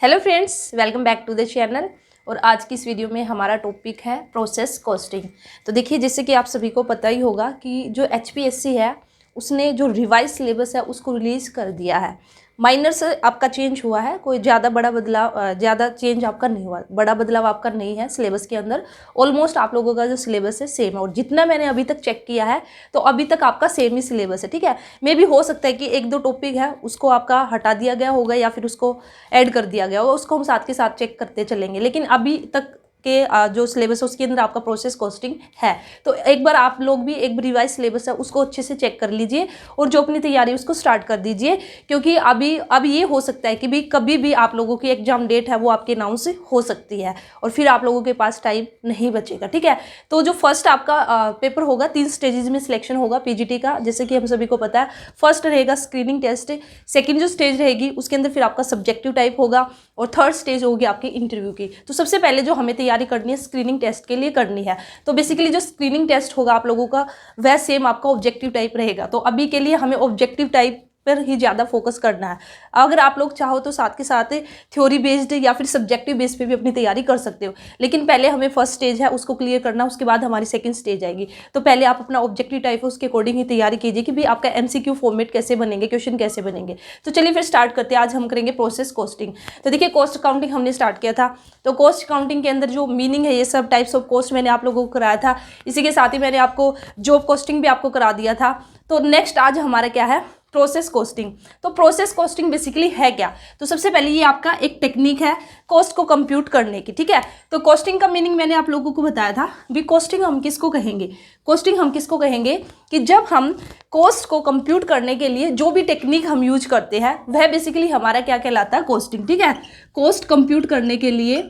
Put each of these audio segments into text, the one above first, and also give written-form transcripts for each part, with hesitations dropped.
Hello friends, welcome back to the channel. और आज की इस वीडियो में हमारा टॉपिक है प्रोसेस कॉस्टिंग। तो देखिए, जैसे कि आप सभी को पता ही होगा कि जो एचपीएससी है उसने जो रिवाइज सिलेबस है उसको रिलीज़ कर दिया है। माइनर से आपका चेंज हुआ है, कोई ज़्यादा बड़ा बदलाव ज़्यादा चेंज आपका नहीं हुआ, बड़ा बदलाव आपका नहीं है सिलेबस के अंदर। ऑलमोस्ट आप लोगों का जो सिलेबस है सेम है, और जितना मैंने अभी तक चेक किया है तो अभी तक आपका सेम ही सिलेबस है। ठीक है, मे भी हो सकता है कि एक दो टॉपिक है उसको आपका हटा दिया गया होगा या फिर उसको ऐड कर दिया गया होगा, उसको हम साथ के साथ चेक करते चलेंगे। लेकिन अभी तक के जो सिलेबस है उसके अंदर आपका प्रोसेस कॉस्टिंग है। तो एक बार आप लोग भी एक रिवाइज सिलेबस है उसको अच्छे से चेक कर लीजिए और जो अपनी तैयारी उसको स्टार्ट कर दीजिए, क्योंकि अब ये हो सकता है कि भी कभी भी आप लोगों की एग्जाम डेट है वो आपके अनाउंस हो सकती है और फिर आप लोगों के पास टाइम नहीं बचेगा। ठीक है, तो जो फर्स्ट आपका पेपर होगा 3 स्टेजेस में सिलेक्शन होगा पीजीटी का, जैसे कि हम सभी को पता है। फर्स्ट रहेगा स्क्रीनिंग टेस्ट, सेकेंड जो स्टेज रहेगी उसके अंदर फिर आपका सब्जेक्टिव टाइप होगा और थर्ड स्टेज होगी आपकी इंटरव्यू की। तो सबसे पहले जो हमें तैयारी करनी है स्क्रीनिंग टेस्ट के लिए करनी है। तो बेसिकली जो स्क्रीनिंग टेस्ट होगा आप लोगों का वह सेम आपका ऑब्जेक्टिव टाइप रहेगा। तो अभी के लिए हमें ऑब्जेक्टिव टाइप पर ही ज़्यादा फोकस करना है। अगर आप लोग चाहो तो साथ के साथ थ्योरी बेस्ड या फिर सब्जेक्टिव बेस्ड पे भी अपनी तैयारी कर सकते हो, लेकिन पहले हमें फर्स्ट स्टेज है उसको क्लियर करना, उसके बाद हमारी सेकंड स्टेज आएगी। तो पहले आप अपना ऑब्जेक्टिव टाइप है उसके अकॉर्डिंग ही तैयारी कीजिए कि भी आपका एमसीक्यू फॉर्मेट कैसे बनेंगे, क्वेश्चन कैसे बनेंगे। तो चलिए फिर स्टार्ट करते हैं। आज हम करेंगे प्रोसेस कॉस्टिंग। तो देखिए, कॉस्ट अकाउंटिंग हमने स्टार्ट किया था, तो कॉस्ट अकाउंटिंग के अंदर जो मीनिंग है ये सब टाइप्स ऑफ कॉस्ट मैंने आप लोगों को कराया था। इसी के साथ ही मैंने आपको जॉब कॉस्टिंग भी आपको करा दिया था। तो नेक्स्ट आज हमारा क्या है, प्रोसेस कॉस्टिंग। तो प्रोसेस कॉस्टिंग बेसिकली है क्या? तो सबसे पहले ये आपका एक टेक्निक है कॉस्ट को कंप्यूट करने की। ठीक है, तो कॉस्टिंग का मीनिंग मैंने आप लोगों को बताया था। भी कॉस्टिंग हम किसको कहेंगे? कॉस्टिंग हम किसको कहेंगे कि जब हम कॉस्ट को कंप्यूट करने के लिए जो भी टेक्निक हम यूज करते हैं वह बेसिकली हमारा क्या कहलाता है, कॉस्टिंग। ठीक है, कॉस्ट कंप्यूट करने के लिए,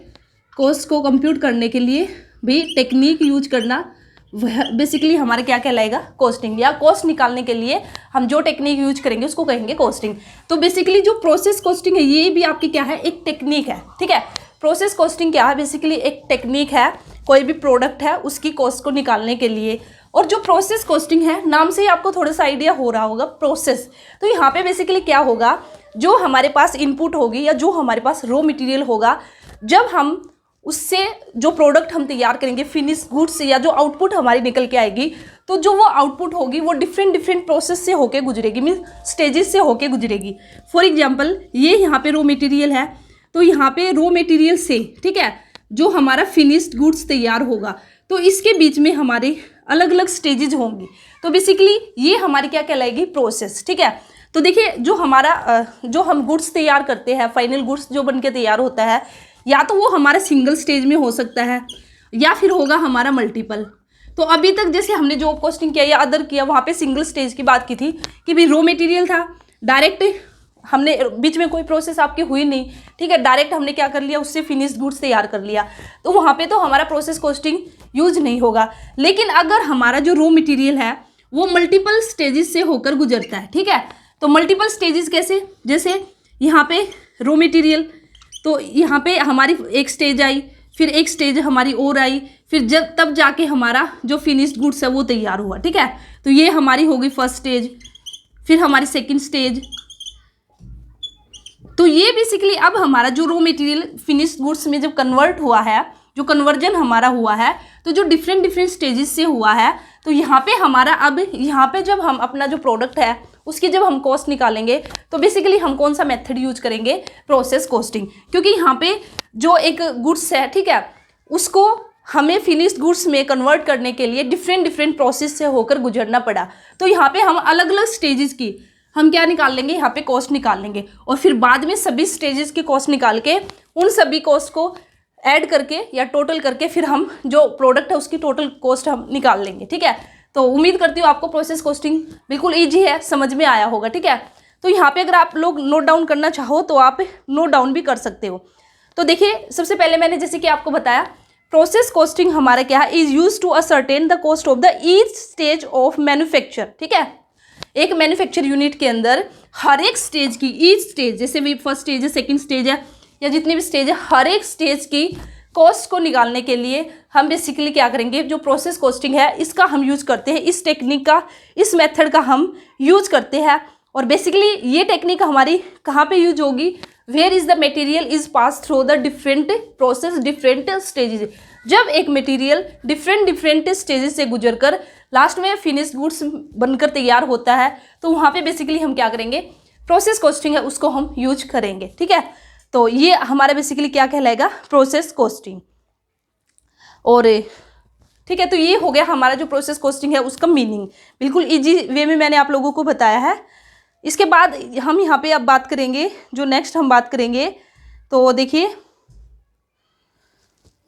कॉस्ट को कंप्यूट करने के लिए भी टेक्निक यूज करना वह बेसिकली हमारा क्या कहलाएगा, कॉस्टिंग। या कॉस्ट निकालने के लिए हम जो टेक्निक यूज करेंगे उसको कहेंगे कॉस्टिंग। तो बेसिकली जो प्रोसेस कॉस्टिंग है ये भी आपकी क्या है, एक टेक्निक है। ठीक है, प्रोसेस कॉस्टिंग क्या है, बेसिकली एक टेक्निक है कोई भी प्रोडक्ट है उसकी कॉस्ट को निकालने के लिए। और जो प्रोसेस कॉस्टिंग है, नाम से ही आपको थोड़ा सा आइडिया हो रहा होगा प्रोसेस। तो यहाँ पे बेसिकली क्या होगा, जो हमारे पास इनपुट होगी या जो हमारे पास रॉ मटेरियल होगा, जब हम उससे जो प्रोडक्ट हम तैयार करेंगे फिनिश गुड्स या जो आउटपुट हमारी निकल के आएगी, तो जो वो आउटपुट होगी वो डिफरेंट प्रोसेस से होके गुजरेगी, मीन्स स्टेजेस से होके गुजरेगी। फॉर एग्जांपल ये यहाँ पे रॉ मटेरियल है, तो यहाँ पे रॉ मटेरियल से, ठीक है, जो हमारा फिनिश्ड गुड्स तैयार होगा तो इसके बीच में हमारे अलग अलग स्टेजेज होंगी। तो बेसिकली ये हमारी क्या कहलाएगी, प्रोसेस। ठीक है, तो देखिए जो हमारा जो हम गुड्स तैयार करते हैं, फाइनल गुड्स जो बन के तैयार होता है, या तो वो हमारा सिंगल स्टेज में हो सकता है या फिर होगा हमारा मल्टीपल। तो अभी तक जैसे हमने जॉब कॉस्टिंग किया या अदर किया, वहाँ पे सिंगल स्टेज की बात की थी कि भाई रॉ मटेरियल था, डायरेक्ट हमने बीच में कोई प्रोसेस आपकी हुई नहीं। ठीक है, डायरेक्ट हमने क्या कर लिया, उससे फिनिश्ड गुड्स तैयार कर लिया, तो वहाँ पे तो हमारा प्रोसेस कॉस्टिंग यूज नहीं होगा। लेकिन अगर हमारा जो रॉ मटेरियल है वो मल्टीपल स्टेजेस से होकर गुजरता है, ठीक है, तो मल्टीपल स्टेजेस कैसे, जैसे यहाँ पे रॉ मटेरियल, तो यहाँ पे हमारी एक स्टेज आई, फिर एक स्टेज हमारी और आई, फिर जब तब जाके हमारा जो फिनिश्ड गुड्स है वो तैयार हुआ। ठीक है, तो ये हमारी होगी फर्स्ट स्टेज, फिर हमारी सेकंड स्टेज। तो ये बेसिकली अब हमारा जो रॉ मटेरियल फिनिश्ड गुड्स में जब कन्वर्ट हुआ है, जो कन्वर्जन हमारा हुआ है, तो जो डिफरेंट स्टेजेस से हुआ है, तो यहाँ पे हमारा अब यहाँ पे जब हम अपना जो प्रोडक्ट है उसकी जब हम कॉस्ट निकालेंगे तो बेसिकली हम कौन सा मेथड यूज करेंगे, प्रोसेस कॉस्टिंग। क्योंकि यहाँ पे जो एक गुड्स है, ठीक है, उसको हमें फिनिश्ड गुड्स में कन्वर्ट करने के लिए डिफरेंट प्रोसेस से होकर गुजरना पड़ा। तो यहाँ पे हम अलग अलग स्टेजेस की हम क्या निकाल लेंगे, यहाँ पे कॉस्ट निकाल लेंगे, और फिर बाद में सभी स्टेजेस की कॉस्ट निकाल के उन सभी कॉस्ट को ऐड करके या टोटल करके फिर हम जो प्रोडक्ट है उसकी टोटल कॉस्ट हम निकाल लेंगे। ठीक है, तो उम्मीद करती हूँ आपको प्रोसेस कॉस्टिंग बिल्कुल ईजी है, समझ में आया होगा। ठीक है, तो यहाँ पे अगर आप लोग नोट डाउन करना चाहो तो आप नोट डाउन भी कर सकते हो। तो देखिए, सबसे पहले मैंने जैसे कि आपको बताया प्रोसेस कॉस्टिंग हमारा क्या है, is use to ascertain the cost of the each stage of manufacture. ठीक है, एक मैन्युफैक्चर यूनिट के अंदर हर एक स्टेज की, ईच स्टेज, जैसे भी फर्स्ट स्टेज है, सेकेंड स्टेज है, या जितनी भी स्टेज है, हर एक स्टेज की कॉस्ट को निकालने के लिए हम बेसिकली क्या करेंगे, जो प्रोसेस कॉस्टिंग है इसका हम यूज करते हैं, इस टेक्निक का, इस मेथड का हम यूज करते हैं। और बेसिकली ये टेक्निक हमारी कहाँ पे यूज होगी, where is the material is pass through the different process different stages. जब एक मटेरियल डिफरेंट स्टेजेस से गुजरकर लास्ट में फिनिश्ड गुड्स बनकर तैयार होता है, तो वहाँ पे बेसिकली हम क्या करेंगे, प्रोसेस कॉस्टिंग है उसको हम यूज करेंगे। ठीक है, तो ये हमारा बेसिकली क्या कहलाएगा, प्रोसेस कॉस्टिंग। और ठीक है, तो ये हो गया हमारा जो प्रोसेस कॉस्टिंग है उसका मीनिंग, बिल्कुल इजी वे में मैंने आप लोगों को बताया है। इसके बाद हम यहाँ पे अब बात करेंगे, जो नेक्स्ट हम बात करेंगे, तो देखिए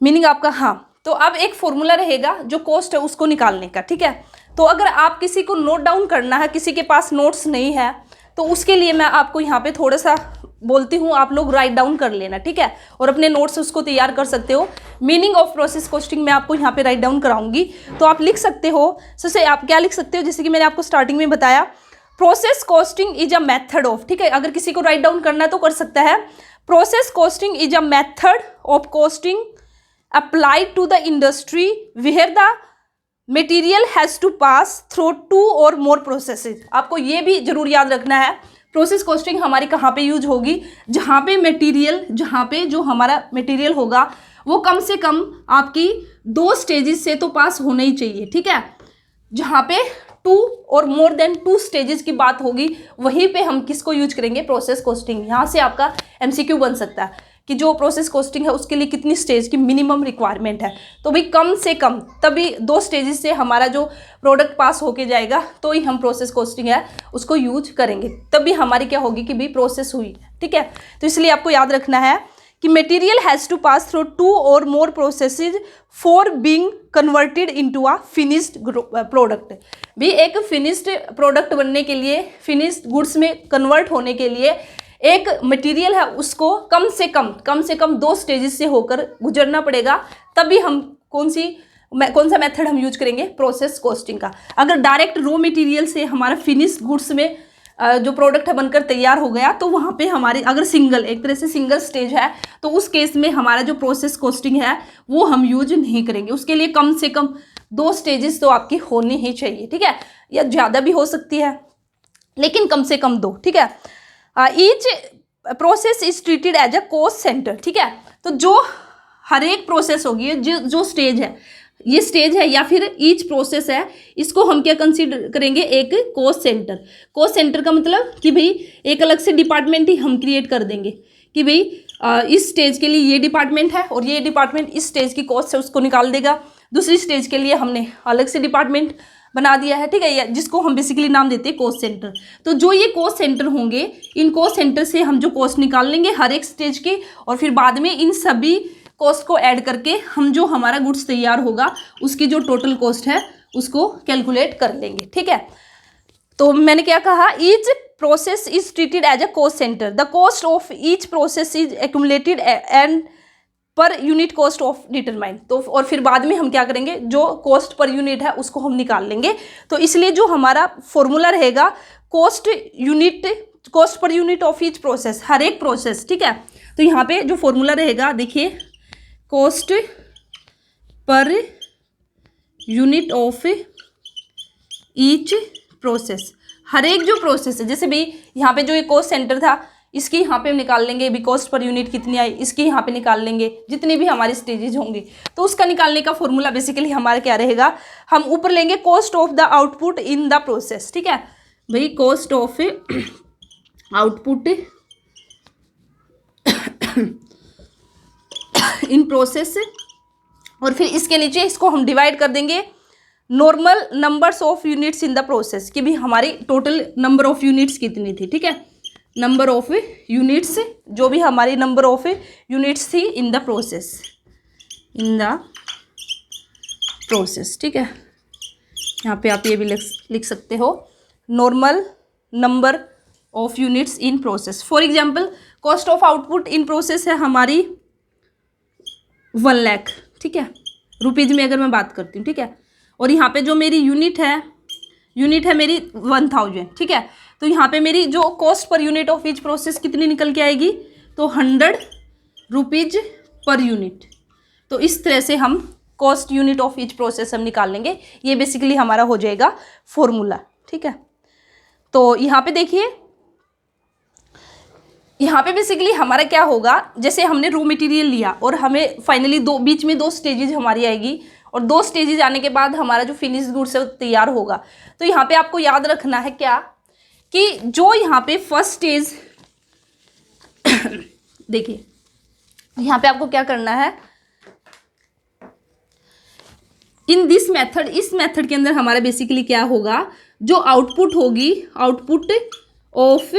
मीनिंग आपका, हाँ, तो अब एक फॉर्मूला रहेगा जो कॉस्ट है उसको निकालने का। ठीक है, तो अगर आप किसी को नोट डाउन करना है, किसी के पास नोट्स नहीं है, तो उसके लिए मैं आपको यहाँ पे थोड़ा सा बोलती हूँ, आप लोग राइट डाउन कर लेना। ठीक है, और अपने नोट्स उसको तैयार कर सकते हो। मीनिंग ऑफ प्रोसेस कॉस्टिंग मैं आपको यहाँ पे राइट डाउन कराऊंगी, तो आप लिख सकते हो। सबसे आप क्या लिख सकते हो, जैसे कि मैंने आपको स्टार्टिंग में बताया, process costing is a method of, ठीक है, अगर किसी को राइट डाउन करना है तो कर सकता है। Process costing is a method of costing applied to the industry where the material has to pass through two or more processes। आपको ये भी जरूर याद रखना है, प्रोसेस कॉस्टिंग हमारी कहाँ पे यूज होगी, जहाँ पे जो हमारा मटेरियल होगा वो कम से कम आपकी 2 स्टेजेस से तो पास होना ही चाहिए। ठीक है, जहाँ पे 2 और मोर देन 2 स्टेजेस की बात होगी, वहीं पे हम किसको यूज करेंगे, प्रोसेस कॉस्टिंग। यहाँ से आपका MCQ बन सकता है कि जो प्रोसेस कॉस्टिंग है उसके लिए कितनी स्टेज की मिनिमम रिक्वायरमेंट है, तो भाई कम से कम तभी 2 स्टेजेस से हमारा जो प्रोडक्ट पास होके जाएगा, तो ही हम प्रोसेस कॉस्टिंग है उसको यूज करेंगे, तभी हमारी क्या होगी कि भाई प्रोसेस हुई। ठीक है, तो इसलिए आपको याद रखना है कि material has to pass through 2 और more processes for being converted into a finished product. भी एक फिनिश्ड प्रोडक्ट बनने के लिए, फिनिश्ड गुड्स में कन्वर्ट होने के लिए एक मटेरियल है उसको कम से कम 2 स्टेजेस से होकर गुजरना पड़ेगा, तभी हम कौन सा मेथड हम यूज करेंगे, प्रोसेस कॉस्टिंग का। अगर डायरेक्ट रॉ मटेरियल से हमारा फिनिश गुड्स में जो प्रोडक्ट है बनकर तैयार हो गया, तो वहाँ पे हमारी अगर एक तरह से सिंगल स्टेज है, तो उस केस में हमारा जो प्रोसेस कॉस्टिंग है वो हम यूज नहीं करेंगे। उसके लिए कम से कम 2 स्टेजेस तो आपकी होनी ही चाहिए। ठीक है, या ज़्यादा भी हो सकती है, लेकिन कम से कम 2। ठीक है, each process is treated as a cost centre. ठीक है, तो जो हर एक प्रोसेस होगी, जो स्टेज है, ये स्टेज है या फिर ईच प्रोसेस है, इसको हम क्या कंसीडर करेंगे, एक कॉस्ट सेंटर। कॉस्ट सेंटर का मतलब कि भाई एक अलग से डिपार्टमेंट ही हम क्रिएट कर देंगे कि भाई इस स्टेज के लिए ये डिपार्टमेंट है और ये डिपार्टमेंट इस स्टेज की कॉस्ट है उसको निकाल देगा। दूसरी स्टेज के लिए हमने अलग से डिपार्टमेंट बना दिया है। ठीक है, जिसको हम बेसिकली नाम देते हैं कॉस्ट सेंटर। तो जो ये कॉस्ट सेंटर होंगे, इन कॉस्ट सेंटर से हम जो कॉस्ट निकाल लेंगे हर एक स्टेज की, और फिर बाद में इन सभी कॉस्ट को ऐड करके हम जो हमारा गुड्स तैयार होगा उसकी जो टोटल कॉस्ट है उसको कैलकुलेट कर लेंगे। ठीक है, तो मैंने क्या कहा, each process is treated as a cost centre. The cost of each process is accumulated and per unit cost of determine. तो और फिर बाद में हम क्या करेंगे, जो कॉस्ट पर यूनिट है उसको हम निकाल लेंगे। तो इसलिए जो हमारा फॉर्मूला रहेगा, cost per unit of each process, हर एक प्रोसेस। ठीक है, तो यहाँ पे जो फॉर्मूला रहेगा देखिए, cost per unit of each process, हर एक जो प्रोसेस है, जैसे भाई यहाँ पे जो ये कॉस्ट सेंटर था, इसकी यहाँ पे हम निकाल लेंगे भी कॉस्ट पर यूनिट कितनी आई, इसकी यहाँ पे निकाल लेंगे, जितनी भी हमारी स्टेजेज होंगी। तो उसका निकालने का फॉर्मूला बेसिकली हमारा क्या रहेगा, हम ऊपर लेंगे cost of the output in the process. ठीक है भाई, cost of output in process, और फिर इसके नीचे इसको हम डिवाइड कर देंगे normal numbers of units in the process, कि भी हमारी टोटल नंबर ऑफ यूनिट्स कितनी थी। ठीक है, नंबर ऑफ यूनिट्स, जो भी हमारी नंबर ऑफ यूनिट्स थी इन द प्रोसेस, ठीक है। यहाँ पे आप ये भी लिख सकते हो, normal number of units in process. For example, cost of output in process है हमारी 1 लाख। ठीक है, रुपीज़ में अगर मैं बात करती हूँ। ठीक है, और यहाँ पे जो मेरी यूनिट है मेरी 1000। ठीक है, तो यहाँ पे मेरी जो cost per unit of each process कितनी निकल के आएगी, तो 100 रुपीज़ पर यूनिट। तो इस तरह से हम cost unit of each process हम निकाल लेंगे। ये बेसिकली हमारा हो जाएगा फॉर्मूला। ठीक है, तो यहाँ पे देखिए यहाँ पे बेसिकली हमारा क्या होगा, जैसे हमने रॉ मटेरियल लिया और हमें फाइनली बीच में 2 स्टेजेज हमारी आएगी, और 2 स्टेजेज आने के बाद हमारा जो फिनिश गुड्स है वो तैयार होगा। तो यहाँ पे आपको याद रखना है क्या, कि जो यहाँ पे फर्स्ट स्टेज देखिए, यहाँ पे आपको क्या करना है, इन दिस मेथड, इस मेथड के अंदर हमारा बेसिकली क्या होगा, जो आउटपुट होगी, आउटपुट ऑफ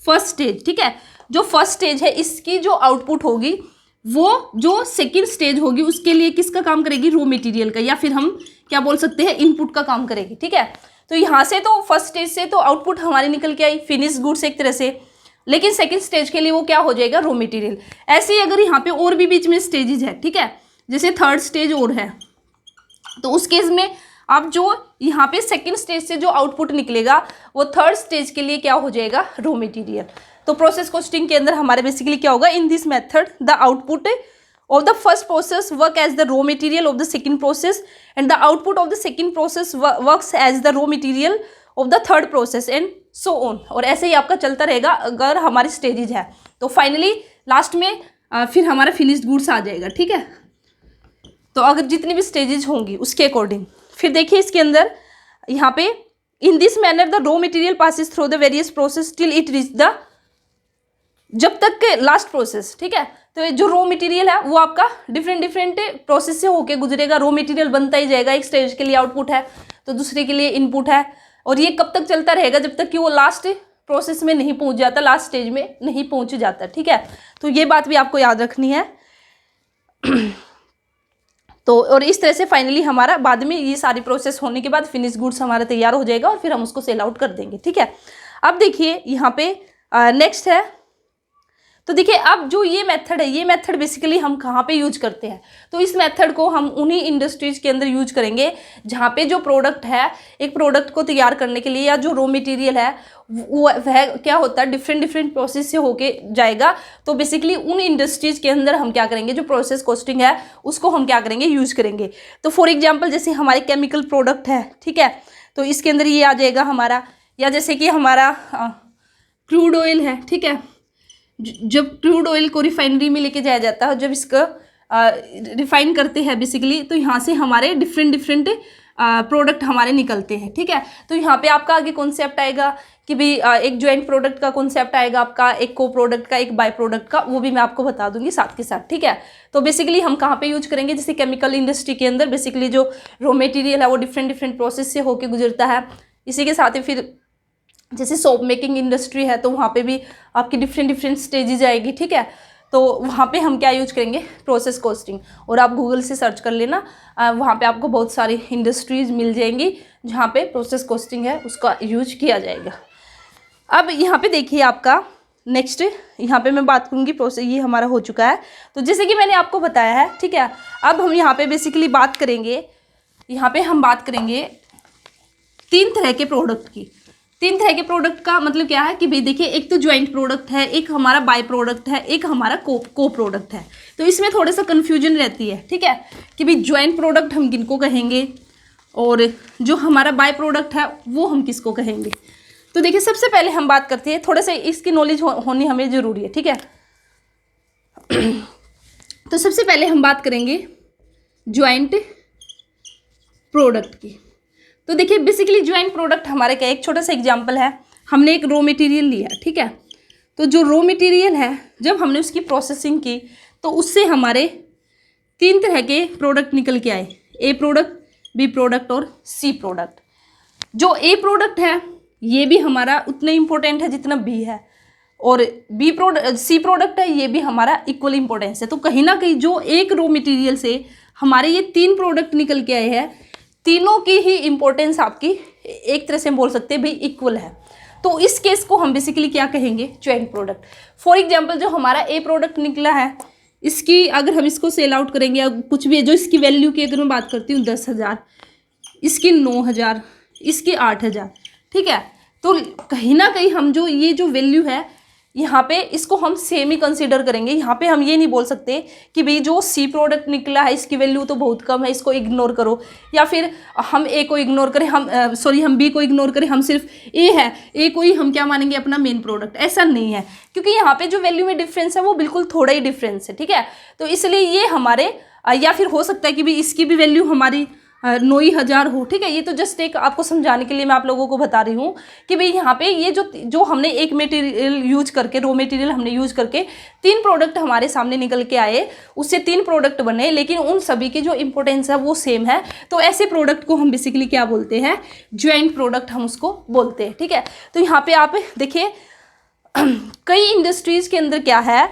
फर्स्ट स्टेज, ठीक है, जो फर्स्ट स्टेज है इसकी जो आउटपुट होगी वो जो सेकंड स्टेज होगी उसके लिए किसका काम करेगी, रॉ मटेरियल का, या फिर हम क्या बोल सकते हैं, इनपुट का काम करेगी। ठीक है, तो यहाँ से तो फर्स्ट स्टेज से तो आउटपुट हमारी निकल के आई, फिनिश गुड्स एक तरह से, लेकिन सेकंड स्टेज के लिए वो क्या हो जाएगा, रॉ मटेरियल। ऐसे ही अगर यहाँ पे और भी बीच में स्टेजेज है, ठीक है, जैसे थर्ड स्टेज और है, तो उस केस में अब जो यहाँ पे सेकंड स्टेज से जो आउटपुट निकलेगा वो थर्ड स्टेज के लिए क्या हो जाएगा, रॉ मटेरियल। तो प्रोसेस कॉस्टिंग के अंदर हमारे बेसिकली क्या होगा, in this method the output of the first process work as the raw material of the second process, and the output of the second process works as the raw material of the third process, and so on. और ऐसे ही आपका चलता रहेगा अगर हमारी stages है, तो finally last में फिर हमारा फिनिश्ड गुड्स आ जाएगा। ठीक है, तो अगर जितनी भी स्टेजेज होंगी उसके अकॉर्डिंग, फिर देखिए इसके अंदर यहाँ पे in this manner the raw material passes through the various process till it reach the, जब तक के लास्ट प्रोसेस। ठीक है, तो जो रॉ मटेरियल है वो आपका डिफरेंट प्रोसेस से होके गुजरेगा, रॉ मटेरियल बनता ही जाएगा। एक स्टेज के लिए आउटपुट है तो दूसरे के लिए इनपुट है, और ये कब तक चलता रहेगा, जब तक कि वो लास्ट प्रोसेस में नहीं पहुंच जाता, लास्ट स्टेज में नहीं पहुंच जाता। ठीक है, तो ये बात भी आपको याद रखनी है। तो और इस तरह से फाइनली हमारा बाद में ये सारी प्रोसेस होने के बाद फिनिश गुड्स हमारा तैयार हो जाएगा और फिर हम उसको सेल आउट कर देंगे। ठीक है, अब देखिए यहाँ पे नेक्स्ट है, तो देखिए अब जो ये मेथड है, ये मेथड बेसिकली हम कहाँ पे यूज करते हैं, तो इस मेथड को हम उन्हीं इंडस्ट्रीज के अंदर यूज करेंगे जहाँ पे जो प्रोडक्ट है, एक प्रोडक्ट को तैयार करने के लिए या जो रॉ मटेरियल है वह क्या होता है, डिफरेंट प्रोसेस से होके जाएगा। तो बेसिकली उन इंडस्ट्रीज के अंदर हम क्या करेंगे, जो प्रोसेस कॉस्टिंग है उसको हम क्या करेंगे, यूज करेंगे। तो फॉर एग्जाम्पल जैसे हमारे केमिकल प्रोडक्ट है, ठीक है, तो इसके अंदर ये आ जाएगा हमारा, या जैसे कि हमारा क्रूड ऑयल है, ठीक है, जब क्रूड ऑयल को रिफाइनरी में लेके जाया जाता है, जब इसका रिफाइन करते हैं बेसिकली, तो यहाँ से हमारे डिफरेंट प्रोडक्ट हमारे निकलते हैं। ठीक है, तो यहाँ पे आपका आगे कॉन्सेप्ट आएगा कि भाई एक ज्वाइंट प्रोडक्ट का कॉन्सेप्ट आएगा आपका, एक को प्रोडक्ट का, एक बाय प्रोडक्ट का, वो भी मैं आपको बता दूंगी साथ के साथ। ठीक है, तो बेसिकली हम कहाँ पे यूज करेंगे, जैसे केमिकल इंडस्ट्री के अंदर बेसिकली जो रॉ मटेरियल है वो डिफरेंट प्रोसेस से होकर गुजरता है। इसी के साथ ही फिर जैसे सोप मेकिंग इंडस्ट्री है तो वहाँ पे भी आपकी डिफरेंट स्टेजेज आएगी। ठीक है, तो वहाँ पे हम क्या यूज करेंगे, प्रोसेस कॉस्टिंग। और आप गूगल से सर्च कर लेना, वहाँ पे आपको बहुत सारी इंडस्ट्रीज मिल जाएंगी जहाँ पे प्रोसेस कॉस्टिंग है उसका यूज किया जाएगा। अब यहाँ पे देखिए आपका नेक्स्ट, यहाँ पे मैं बात करूँगी प्रोसेस, ये हमारा हो चुका है। तो जैसे कि मैंने आपको बताया है, ठीक है, अब हम यहाँ पे बेसिकली बात करेंगे, यहाँ पे हम बात करेंगे 3 तरह के प्रोडक्ट की। 3 तरह के प्रोडक्ट का मतलब क्या है कि भाई देखिए, एक तो ज्वाइंट प्रोडक्ट है, एक हमारा बाय प्रोडक्ट है, एक हमारा को प्रोडक्ट है। तो इसमें थोड़ा सा कन्फ्यूजन रहती है, ठीक है, कि भाई ज्वाइंट प्रोडक्ट हम किनको कहेंगे और जो हमारा बाय प्रोडक्ट है वो हम किसको कहेंगे। तो देखिए सबसे पहले हम बात करते हैं, थोड़ा सा इसकी नॉलेज होनी हमें ज़रूरी है। ठीक है, तो सबसे पहले हम बात करेंगे ज्वाइंट प्रोडक्ट की। तो देखिए बेसिकली ज्वाइंट प्रोडक्ट हमारे क्या, एक छोटा सा एग्जांपल है, हमने एक रॉ मटेरियल लिया, ठीक है, तो जो रॉ मटेरियल है जब हमने उसकी प्रोसेसिंग की तो उससे हमारे 3 तरह के प्रोडक्ट निकल के आए, ए प्रोडक्ट, बी प्रोडक्ट और सी प्रोडक्ट। जो ए प्रोडक्ट है ये भी हमारा उतना इम्पोर्टेंट है जितना बी है, और सी प्रोडक्ट है ये भी हमारा इक्वल इम्पोर्टेंस है। तो कहीं ना कहीं जो एक रॉ मटेरियल से हमारे ये 3 प्रोडक्ट निकल के आए हैं, तीनों की ही इम्पोर्टेंस आपकी एक तरह से बोल सकते हैं भाई इक्वल है। तो इस केस को हम बेसिकली क्या कहेंगे, ज्वाइंट प्रोडक्ट। फॉर एग्जांपल जो हमारा ए प्रोडक्ट निकला है, इसकी अगर हम इसको सेल आउट करेंगे या कुछ भी, जो इसकी वैल्यू की अगर मैं बात करती हूँ 10,000, इसकी 9,000, इसकी 8,000, ठीक है, तो कहीं ना कहीं हम जो ये जो वैल्यू है यहाँ पे इसको हम सेम ही कंसीडर करेंगे। यहाँ पे हम ये नहीं बोल सकते कि भाई जो सी प्रोडक्ट निकला है इसकी वैल्यू तो बहुत कम है, इसको इग्नोर करो, या फिर हम ए को इग्नोर करें, हम बी को इग्नोर करें, हम सिर्फ ए है, ए को ही हम क्या मानेंगे अपना मेन प्रोडक्ट। ऐसा नहीं है, क्योंकि यहाँ पे जो वैल्यू में डिफरेंस है वो बिल्कुल थोड़ा ही डिफरेंस है, ठीक है। तो इसलिए ये हमारे या फिर हो सकता है कि भाई इसकी भी वैल्यू हमारी 9,000 हो, ठीक है। ये तो जस्ट एक आपको समझाने के लिए मैं आप लोगों को बता रही हूँ कि भाई यहाँ पे ये जो हमने एक मटेरियल यूज करके, रॉ मटेरियल हमने यूज करके 3 प्रोडक्ट हमारे सामने निकल के आए, उससे 3 प्रोडक्ट बने, लेकिन उन सभी की जो इंपॉर्टेंस है वो सेम है। तो ऐसे प्रोडक्ट को हम बेसिकली क्या बोलते हैं, ज्वाइंट प्रोडक्ट हम उसको बोलते हैं, ठीक है। तो यहाँ पे आप देखिए कई इंडस्ट्रीज के अंदर क्या है,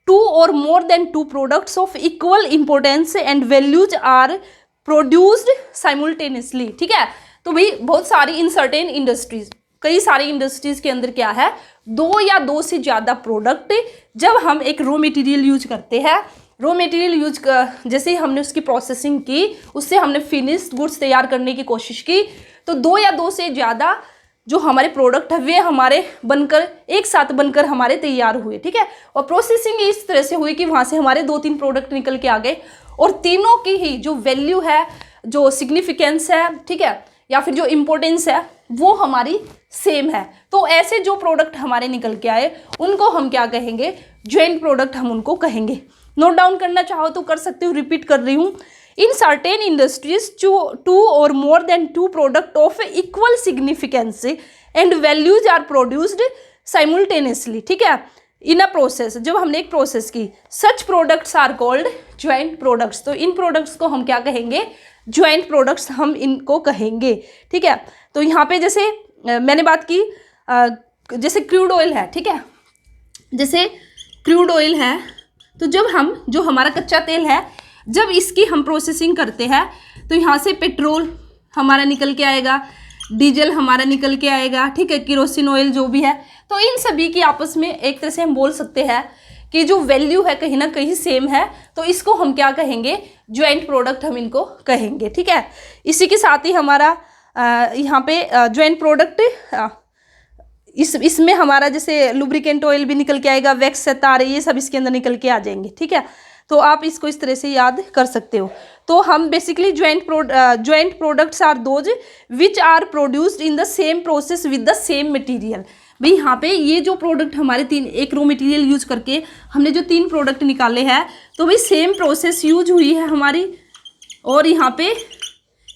2 or more than 2 products of equal importance and values are produced simultaneously, ठीक है। तो भाई बहुत सारी इन सर्टेन इंडस्ट्रीज, कई सारी इंडस्ट्रीज के अंदर क्या है, 2 या 2 से ज़्यादा प्रोडक्ट जब हम एक रॉ मटेरियल यूज करते हैं, रॉ मटेरियल यूज जैसे ही हमने उसकी प्रोसेसिंग की, उससे हमने फिनिश्ड गुड्स तैयार करने की कोशिश की, तो 2 या 2 से ज़्यादा जो हमारे प्रोडक्ट है वे हमारे बनकर एक साथ बनकर हमारे तैयार हुए, ठीक है। और प्रोसेसिंग इस तरह से हुई कि वहाँ से हमारे 2-3 प्रोडक्ट निकल के आ गए, और तीनों की ही जो वैल्यू है, जो सिग्निफिकेंस है, ठीक है, या फिर जो इम्पोर्टेंस है वो हमारी सेम है। तो ऐसे जो प्रोडक्ट हमारे निकल के आए उनको हम क्या कहेंगे, ज्वाइंट प्रोडक्ट हम उनको कहेंगे। नोट डाउन करना चाहो तो कर सकते हो, रिपीट कर रही हूँ। In certain industries 2 or more than 2 product of equal significance and values are produced simultaneously, ठीक है, इन अ प्रोसेस। जब हमने एक प्रोसेस की, such products are called joint products. तो इन प्रोडक्ट्स को हम क्या कहेंगे, ज्वाइंट प्रोडक्ट्स हम इनको कहेंगे, ठीक है। तो यहाँ पे जैसे मैंने बात की, जैसे क्रूड ऑयल है, ठीक है, जैसे क्रूड ऑयल है, तो जब हम जो हमारा कच्चा तेल है, जब इसकी हम प्रोसेसिंग करते हैं तो यहाँ से पेट्रोल हमारा निकल के आएगा, डीजल हमारा निकल के आएगा, ठीक है, केरोसिन ऑयल जो भी है। तो इन सभी की आपस में एक तरह से हम बोल सकते हैं कि जो वैल्यू है कहीं ना कहीं सेम है, तो इसको हम क्या कहेंगे, ज्वाइंट प्रोडक्ट हम इनको कहेंगे, ठीक है। इसी के साथ ही हमारा यहाँ पे ज्वाइंट प्रोडक्ट इसमें हमारा जैसे लुब्रिकेंट ऑयल भी निकल के आएगा, वैक्स है, तार, ये सब इसके अंदर निकल के आ जाएंगे, ठीक है। तो आप इसको इस तरह से याद कर सकते हो। तो हम basically joint products are those which are produced in the same process with the same material. भाई यहाँ पे ये जो प्रोडक्ट हमारे एक रॉ मटेरियल यूज करके हमने जो 3 प्रोडक्ट निकाले हैं, तो भाई सेम प्रोसेस यूज हुई है हमारी, और यहाँ पे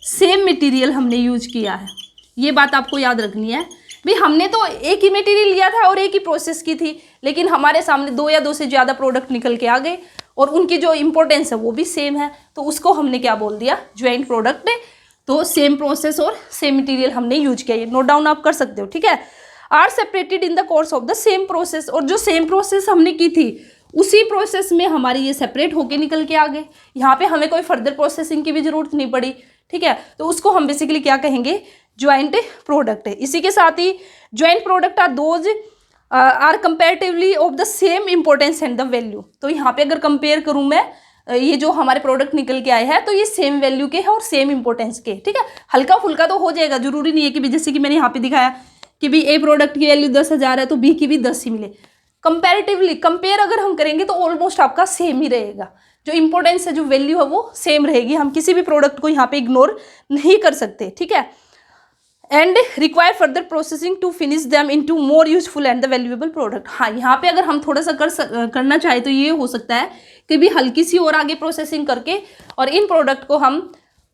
सेम मटेरियल हमने यूज किया है। ये बात आपको याद रखनी है। भाई हमने तो एक ही मटेरियल लिया था और एक ही प्रोसेस की थी, लेकिन हमारे सामने 2 या 2 से ज़्यादा प्रोडक्ट निकल के आ गए और उनकी जो इंपॉर्टेंस है वो भी सेम है, तो उसको हमने क्या बोल दिया, ज्वाइंट प्रोडक्ट। तो सेम प्रोसेस और सेम मटेरियल हमने यूज किया, ये नोट डाउन आप कर सकते हो, ठीक है। Are separated in the course of the same process, और जो सेम प्रोसेस हमने की थी उसी प्रोसेस में हमारी ये सेपरेट होके निकल के आ गए। यहाँ पे हमें कोई फर्दर प्रोसेसिंग की भी जरूरत नहीं पड़ी, ठीक है। तो उसको हम बेसिकली क्या कहेंगे, ज्वाइंट प्रोडक्ट है। इसी के साथ ही joint product are those are comparatively of the same importance and the value. तो यहाँ पे अगर कंपेयर करूँ मैं, ये जो हमारे प्रोडक्ट निकल के आए हैं तो ये सेम वैल्यू के हैं और सेम इंपॉर्टेंस के, ठीक है। हल्का फुल्का तो हो जाएगा, जरूरी नहीं है कि जैसे कि मैंने यहाँ पे दिखाया कि भी ए प्रोडक्ट की वैल्यू 10,000 है तो बी की भी 10 ही मिले। कंपेरेटिवली कंपेयर अगर हम करेंगे तो ऑलमोस्ट आपका सेम ही रहेगा, जो इंपॉर्टेंस है, जो वैल्यू है वो सेम रहेगी। हम किसी भी प्रोडक्ट को यहाँ पे इग्नोर नहीं कर सकते, ठीक है। And require further processing to finish them into more useful and the valuable product. हाँ, यहाँ पे अगर हम थोड़ा सा करना चाहे तो ये हो सकता है कि भी हल्की सी और आगे प्रोसेसिंग करके और इन प्रोडक्ट को हम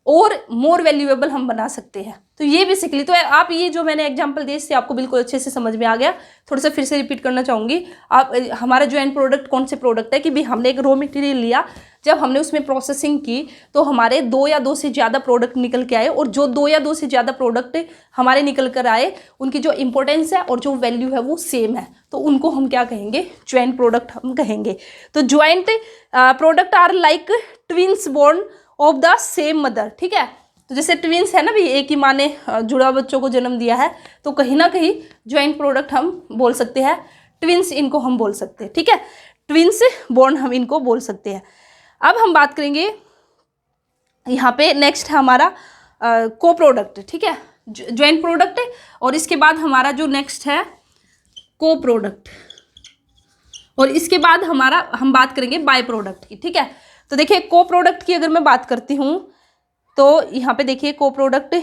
और मोर वैल्यूएबल हम बना सकते हैं। तो ये बेसिकली, तो आप ये जो मैंने एग्जांपल दिए इससे आपको बिल्कुल अच्छे से समझ में आ गया। थोड़ा सा फिर से रिपीट करना चाहूँगी, आप हमारा जो एंड प्रोडक्ट कौन से प्रोडक्ट है कि भी हमने एक रॉ मटेरियल लिया, जब हमने उसमें प्रोसेसिंग की तो हमारे 2 या 2 से ज़्यादा प्रोडक्ट निकल के आए, और जो 2 या 2 से ज़्यादा प्रोडक्ट हमारे निकल कर आए उनकी जो इंपॉर्टेंस है और जो वैल्यू है वो सेम है, तो उनको हम क्या कहेंगे, ज्वाइंट प्रोडक्ट हम कहेंगे। तो joint product are like twins born of the same mother, ठीक है। तो जैसे ट्विन्स है ना, भी एक ही माँ ने जुड़ा बच्चों को जन्म दिया है, तो कहीं ना कहीं ज्वाइंट प्रोडक्ट हम बोल सकते हैं, ट्विन्स इनको हम बोल सकते हैं, ठीक है। ट्विन्स बोर्न हम इनको बोल सकते हैं। अब हम बात करेंगे यहाँ पे, नेक्स्ट है हमारा को प्रोडक्ट, ठीक है, ज्वाइंट प्रोडक्ट, और इसके बाद हमारा जो नेक्स्ट है को प्रोडक्ट। और इसके बाद हम बात करेंगे बाय प्रोडक्ट की, ठीक है। तो देखिए को प्रोडक्ट की अगर मैं बात करती हूँ तो यहाँ पे देखिए को प्रोडक्ट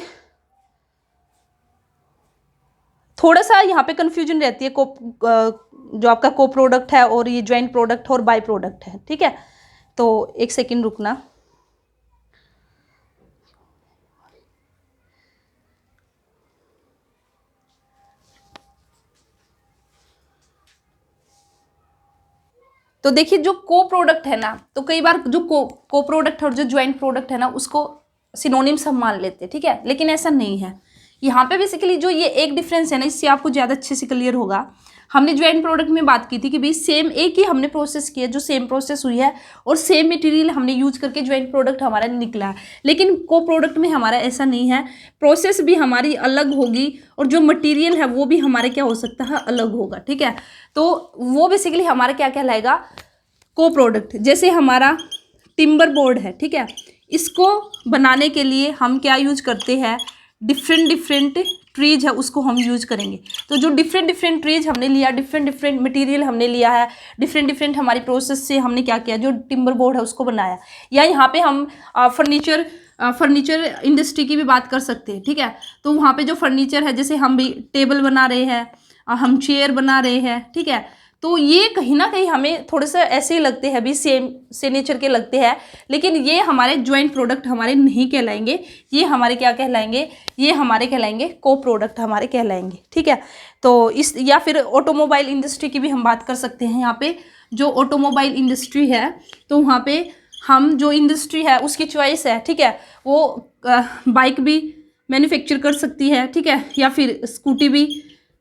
थोड़ा सा यहाँ पे कंफ्यूजन रहती है, जो आपका को प्रोडक्ट है और ये ज्वाइंट प्रोडक्ट और बाय प्रोडक्ट है, ठीक है। तो एक सेकंड रुकना। तो देखिए जो को प्रोडक्ट है ना, तो कई बार जो को प्रोडक्ट और जो ज्वाइंट प्रोडक्ट है ना उसको सिनोनिम्स हम मान लेते हैं, ठीक है, लेकिन ऐसा नहीं है। यहाँ पे बेसिकली जो ये एक डिफरेंस है ना, इससे आपको ज़्यादा अच्छे से क्लियर होगा। हमने ज्वाइंट प्रोडक्ट में बात की थी कि भाई सेम एक ही हमने प्रोसेस किया, जो सेम प्रोसेस हुई है और सेम मटेरियल हमने यूज करके ज्वाइंट प्रोडक्ट हमारा निकला है। लेकिन को प्रोडक्ट में हमारा ऐसा नहीं है, प्रोसेस भी हमारी अलग होगी और जो मटेरियल है वो भी हमारे क्या हो सकता है, अलग होगा, ठीक है। तो वो बेसिकली हमारा क्या कहलाएगा, को प्रोडक्ट। जैसे हमारा टिम्बर बोर्ड है, ठीक है, इसको बनाने के लिए हम क्या यूज करते हैं, डिफरेंट ट्रीज है उसको हम यूज करेंगे। तो जो डिफरेंट ट्रीज हमने लिया, डिफरेंट मटेरियल हमने लिया है, डिफरेंट हमारी प्रोसेस से हमने क्या किया, जो टिम्बर बोर्ड है उसको बनाया। या यहाँ पे हम फर्नीचर इंडस्ट्री की भी बात कर सकते हैं, ठीक है। तो वहाँ पे जो फर्नीचर है, जैसे हम भी टेबल बना रहे हैं, हम चेयर बना रहे हैं, ठीक है। तो ये कहीं ना कहीं हमें थोड़े से ऐसे ही लगते हैं, भी सेम से नेचर के लगते हैं, लेकिन ये हमारे ज्वाइंट प्रोडक्ट हमारे नहीं कहलाएंगे। ये हमारे क्या कहलाएंगे, ये हमारे कहलाएंगे को प्रोडक्ट हमारे कहलाएंगे, ठीक है। तो इस या फिर ऑटोमोबाइल इंडस्ट्री की भी हम बात कर सकते हैं। यहाँ पे जो ऑटोमोबाइल इंडस्ट्री है, तो वहाँ पे हम जो इंडस्ट्री है उसकी चॉइस है, ठीक है, वो बाइक भी मैन्युफैक्चर कर सकती है, ठीक है, या फिर स्कूटी भी।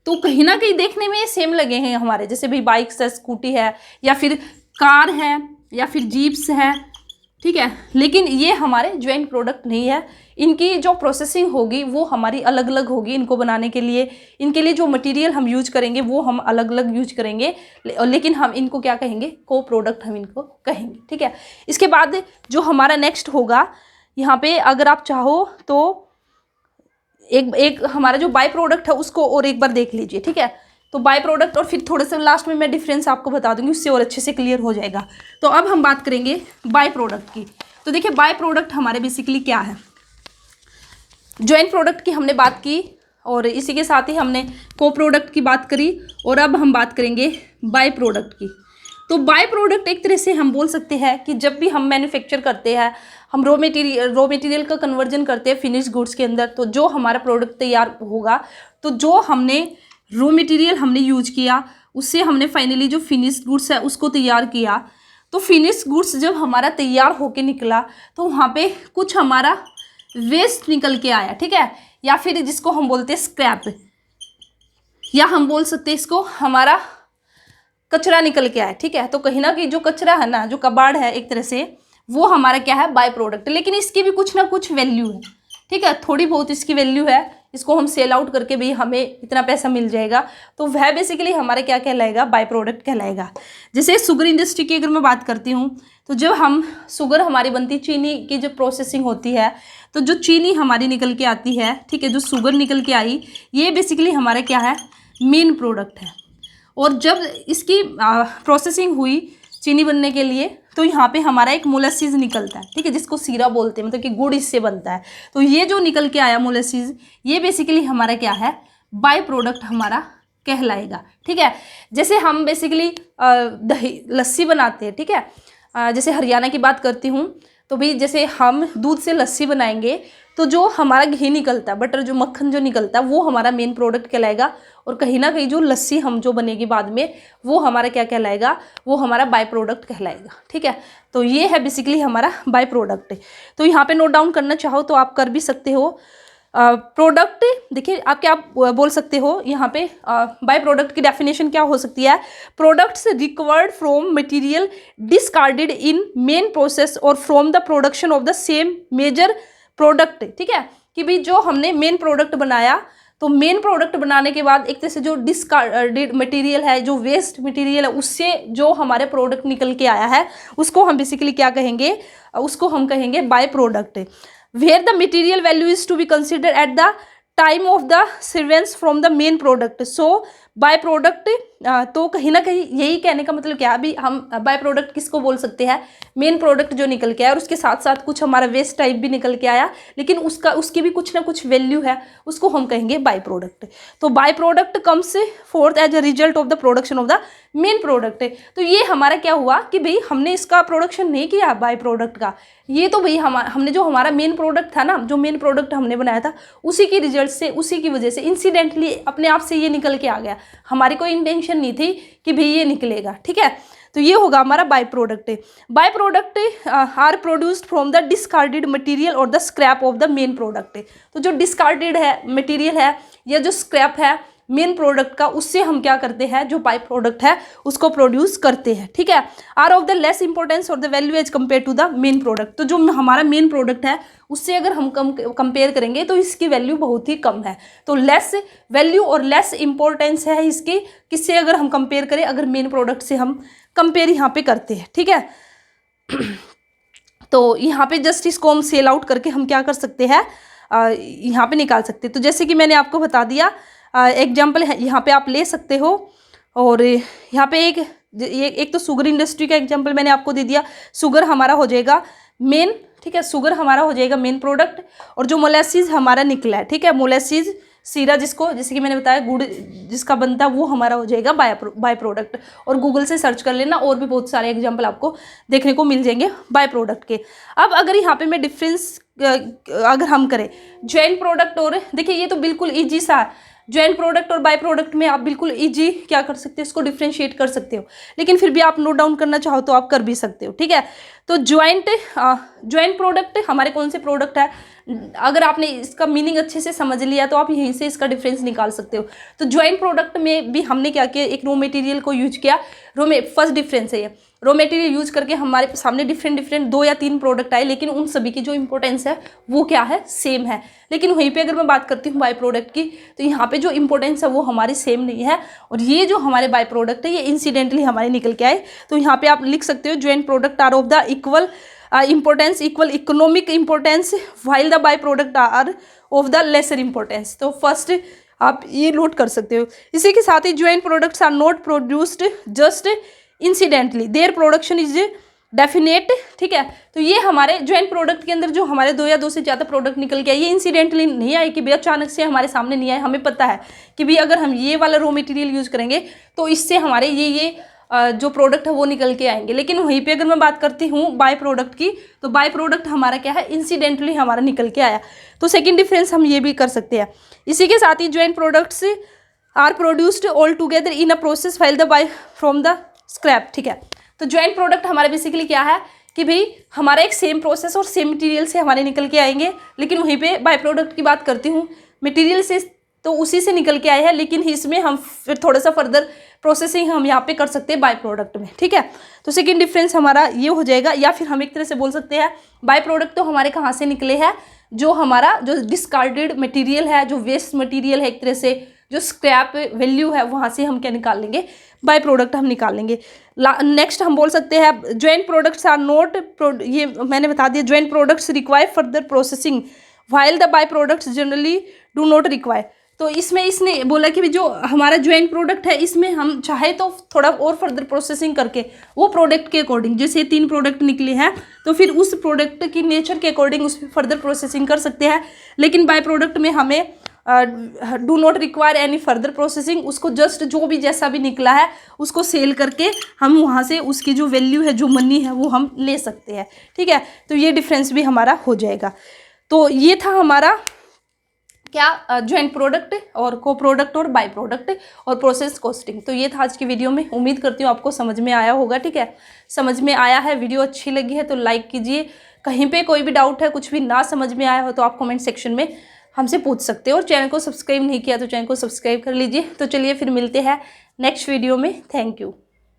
तो कहीं ना कहीं देखने में सेम लगे हैं हमारे, जैसे भाई बाइक्स है, स्कूटी है, या फिर कार है, या फिर जीप्स है, ठीक है। लेकिन ये हमारे ज्वाइंट प्रोडक्ट नहीं है। इनकी जो प्रोसेसिंग होगी वो हमारी अलग अलग होगी। इनको बनाने के लिए, इनके लिए जो मटेरियल हम यूज करेंगे वो हम अलग अलग यूज करेंगे, लेकिन हम इनको क्या कहेंगे, को प्रोडक्ट हम इनको कहेंगे, ठीक है। इसके बाद जो हमारा नेक्स्ट होगा, यहाँ पे अगर आप चाहो तो एक हमारा जो बाय प्रोडक्ट है उसको और एक बार देख लीजिए, ठीक है। तो बाय प्रोडक्ट और फिर थोड़े से लास्ट में मैं डिफरेंस आपको बता दूंगी, उससे और अच्छे से क्लियर हो जाएगा। तो अब हम बात करेंगे बाय प्रोडक्ट की। तो देखिए बाय प्रोडक्ट हमारे बेसिकली क्या है, ज्वाइंट प्रोडक्ट की हमने बात की और इसी के साथ ही हमने को प्रोडक्ट की बात करी, और अब हम बात करेंगे बाय प्रोडक्ट की। तो बाय प्रोडक्ट एक तरह से हम बोल सकते हैं कि जब भी हम मैन्युफैक्चर करते हैं, हम रॉ मटेरियल का कन्वर्जन करते हैं फिनिश गुड्स के अंदर, तो जो हमारा प्रोडक्ट तैयार होगा, तो जो हमने रॉ मटेरियल हमने यूज किया उससे हमने फाइनली जो फिनिश गुड्स है उसको तैयार किया। तो फिनिश गुड्स जब हमारा तैयार होके निकला, तो वहाँ पे कुछ हमारा वेस्ट निकल के आया, ठीक है, या फिर जिसको हम बोलते हैं स्क्रैप, या हम बोल सकते हैं इसको हमारा कचरा निकल के आया, ठीक है। तो कहीं ना कहीं जो कचरा है ना, जो कबाड़ है एक तरह से, वो हमारा क्या है, बाय प्रोडक्ट। लेकिन इसकी भी कुछ ना कुछ वैल्यू है, ठीक है, थोड़ी बहुत इसकी वैल्यू है। इसको हम सेल आउट करके भी हमें इतना पैसा मिल जाएगा, तो वह बेसिकली हमारा क्या कहलाएगा, बाय प्रोडक्ट कहलाएगा। जैसे शुगर इंडस्ट्री की अगर मैं बात करती हूँ, तो जब हम शुगर हमारी बनती, चीनी की जो प्रोसेसिंग होती है, तो जो चीनी हमारी निकल के आती है, ठीक है, जो शुगर निकल के आई, ये बेसिकली हमारा क्या है, मेन प्रोडक्ट है। और जब इसकी प्रोसेसिंग हुई चीनी बनने के लिए, तो यहाँ पे हमारा एक मोलेसिस निकलता है, ठीक है, जिसको सीरा बोलते हैं, मतलब कि गुड़ इससे बनता है। तो ये जो निकल के आया मोलेसिस, ये बेसिकली हमारा क्या है, बाय प्रोडक्ट हमारा कहलाएगा, ठीक है। जैसे हम बेसिकली दही लस्सी बनाते हैं, ठीक है, जैसे हरियाणा की बात करती हूँ, तो भाई जैसे हम दूध से लस्सी बनाएंगे, तो जो हमारा घी निकलता है, बटर जो मक्खन जो निकलता है, वो हमारा मेन प्रोडक्ट कहलाएगा। और कहीं ना कहीं जो लस्सी हम जो बनेगी बाद में, वो हमारा क्या कहलाएगा, वो हमारा बाय प्रोडक्ट कहलाएगा, ठीक है। तो ये है बेसिकली हमारा बाय प्रोडक्ट। तो यहाँ पे नोट डाउन करना चाहो तो आप कर भी सकते हो। प्रोडक्ट देखिए आप क्या बोल सकते हो यहाँ पे, बाय प्रोडक्ट की डेफिनेशन क्या हो सकती है, products required from material discarded in main process और from the production of the same major product, ठीक है, कि भाई जो हमने मेन प्रोडक्ट बनाया, तो मेन प्रोडक्ट बनाने के बाद एक तरह से जो डिस्कार्डेड मटेरियल है, जो वेस्ट मटेरियल है, उससे जो हमारे प्रोडक्ट निकल के आया है, उसको हम बेसिकली क्या कहेंगे, उसको हम कहेंगे by product. Where the material value is to be consider at the time of the severance from the main product, so by product, तो कहीं ना कहीं यही कहने का मतलब क्या, अभी हम बाय प्रोडक्ट किसको बोल सकते हैं, मेन प्रोडक्ट जो निकल के आया और उसके साथ साथ कुछ हमारा वेस्ट टाइप भी निकल के आया, लेकिन उसकी भी कुछ ना कुछ वैल्यू है, उसको हम कहेंगे बाय प्रोडक्ट। तो by product comes forth as a result of the production of the main product. तो ये हमारा क्या हुआ कि भाई हमने इसका प्रोडक्शन नहीं किया बाय प्रोडक्ट का, ये तो भाई हमने जो हमारा मेन प्रोडक्ट था ना, जो मेन प्रोडक्ट हमने बनाया था, उसी की रिजल्ट से, उसी की वजह से इंसिडेंटली अपने आप से ये निकल के आ गया, हमारी कोई इंटेंशन नहीं थी कि भाई ये निकलेगा। ठीक है, तो ये होगा हमारा by product. By product are produced from the discarded material और the scrap of the main product. तो जो डिस्कार्डेड है मटेरियल है या जो स्क्रैप है मेन प्रोडक्ट का, उससे हम क्या करते हैं, जो बाय प्रोडक्ट है उसको प्रोड्यूस करते हैं। ठीक है, are of the less importance और the value as compare to the main product. तो जो हमारा मेन प्रोडक्ट है उससे अगर हम कंपेयर करेंगे तो इसकी वैल्यू बहुत ही कम है। तो लेस वैल्यू और लेस इंपॉर्टेंस है इसकी, किससे अगर हम कंपेयर करें, अगर मेन प्रोडक्ट से हम कंपेयर यहाँ पे करते हैं। ठीक है, तो यहाँ पे जस्ट इसको हम सेल आउट करके हम क्या कर सकते हैं, यहाँ पे निकाल सकते हैं। तो जैसे कि मैंने आपको बता दिया, एग्जाम्पल है यहाँ पे आप ले सकते हो, और यहाँ पे एक तो शुगर इंडस्ट्री का एग्जाम्पल मैंने आपको दे दिया। शुगर हमारा हो जाएगा मेन, ठीक है, शुगर हमारा हो जाएगा मेन प्रोडक्ट, और जो मोलेसिस हमारा निकला है, ठीक है, मोलेसिस सीरा जिसको, जैसे कि मैंने बताया गुड़ जिसका बनता है, वो हमारा हो जाएगा बाय प्रोडक्ट। और गूगल से सर्च कर लेना, और भी बहुत सारे एग्जाम्पल आपको देखने को मिल जाएंगे बाय प्रोडक्ट के। अब अगर यहाँ पे मैं डिफरेंस अगर हम करें ज्वाइंट प्रोडक्ट, और देखिए ये तो बिल्कुल ईजी सा, ज्वाइंट प्रोडक्ट और बाय प्रोडक्ट में आप बिल्कुल इजी क्या कर सकते हो, इसको डिफ्रेंशिएट कर सकते हो, लेकिन फिर भी आप नोट डाउन करना चाहो तो आप कर भी सकते हो। ठीक है, तो ज्वाइंट प्रोडक्ट हमारे कौन से प्रोडक्ट है, अगर आपने इसका मीनिंग अच्छे से समझ लिया तो आप यहीं से इसका डिफरेंस निकाल सकते हो। तो ज्वाइंट प्रोडक्ट में भी हमने क्या किया, एक रॉ मटेरियल को यूज किया। फर्स्ट डिफरेंस है ये, रॉ मटेरियल यूज करके हमारे सामने डिफरेंट 2 या 3 प्रोडक्ट आए, लेकिन उन सभी की जो इंपॉर्टेंस है वो क्या है, सेम है। लेकिन वहीं पे अगर मैं बात करती हूँ बाय प्रोडक्ट की, तो यहाँ पे जो इंपॉर्टेंस है वो हमारी सेम नहीं है, और ये जो हमारे बाय प्रोडक्ट है ये इंसिडेंटली हमारे निकल के आए। तो यहाँ पे आप लिख सकते हो joint product are of the equal importance, equal economic importance, while the by product are of the lesser importance. तो फर्स्ट आप ये नोट कर सकते हो। इसी के साथ ही joint products are not produced just incidentally, their production is definite. ठीक है, तो ये हमारे ज्वाइंट प्रोडक्ट के अंदर जो हमारे 2 या 2 से ज़्यादा प्रोडक्ट निकल के आए, ये इंसिडेंटली नहीं आए कि भाई अचानक से हमारे सामने नहीं आए। हमें पता है कि भाई अगर हम ये वाला रॉ मटेरियल यूज़ करेंगे तो इससे हमारे ये जो प्रोडक्ट है वो निकल के आएंगे। लेकिन वहीं पे अगर मैं बात करती हूँ बाय प्रोडक्ट की, तो बाय प्रोडक्ट हमारा क्या है, इंसिडेंटली हमारा निकल के आया। तो सेकेंड डिफरेंस हम ये भी कर सकते हैं। इसी के साथ ही joint products are produced all together in a process while the by from the scrap. ठीक है, तो ज्वाइंट प्रोडक्ट हमारा बेसिकली क्या है कि भाई हमारा एक सेम प्रोसेस और सेम मटेरियल से हमारे निकल के आएंगे। लेकिन वहीं पे बाय प्रोडक्ट की बात करती हूँ, मटेरियल से तो उसी से निकल के आए हैं, लेकिन इसमें हम फिर थोड़ा सा फर्दर प्रोसेसिंग हम यहाँ पे कर सकते हैं बाय प्रोडक्ट में। ठीक है, तो सेकेंड डिफरेंस हमारा ये हो जाएगा। या फिर हम एक तरह से बोल सकते हैं बाय प्रोडक्ट तो हमारे कहाँ से निकले हैं, जो हमारा जो डिस्कार्डेड मटेरियल है, जो वेस्ट मटेरियल है, एक तरह से जो स्क्रैप वैल्यू है, वहाँ से हम क्या निकाल लेंगे, बाय प्रोडक्ट हम निकाल लेंगे। नेक्स्ट हम बोल सकते हैं ज्वाइंट प्रोडक्ट्स आर नॉट, ये मैंने बता दिया, joint products require further processing while the by products generally do not require. तो इसमें इसने बोला कि जो हमारा ज्वाइंट प्रोडक्ट है इसमें हम चाहे तो थोड़ा और फर्दर प्रोसेसिंग करके वो प्रोडक्ट के अकॉर्डिंग, जैसे 3 प्रोडक्ट निकले हैं तो फिर उस प्रोडक्ट की नेचर के अकॉर्डिंग उस पर फर्दर प्रोसेसिंग कर सकते हैं। लेकिन बाय प्रोडक्ट में हमें do not require any further processing, उसको जस्ट जो भी जैसा भी निकला है उसको सेल करके हम वहाँ से उसकी जो वैल्यू है, जो मनी है, वो हम ले सकते हैं। ठीक है, तो ये डिफरेंस भी हमारा हो जाएगा। तो ये था हमारा क्या, ज्वाइंट प्रोडक्ट और को प्रोडक्ट और बाय प्रोडक्ट और प्रोसेस कॉस्टिंग। तो ये था आज की वीडियो में। उम्मीद करती हूँ आपको समझ में आया होगा। ठीक है, समझ में आया है, वीडियो अच्छी लगी है तो लाइक कीजिए। कहीं पे कोई भी डाउट है, कुछ भी ना समझ में आया हो तो आप कमेंट सेक्शन में हमसे पूछ सकते हो। और चैनल को सब्सक्राइब नहीं किया तो चैनल को सब्सक्राइब कर लीजिए। तो चलिए फिर मिलते हैं नेक्स्ट वीडियो में। Thank you.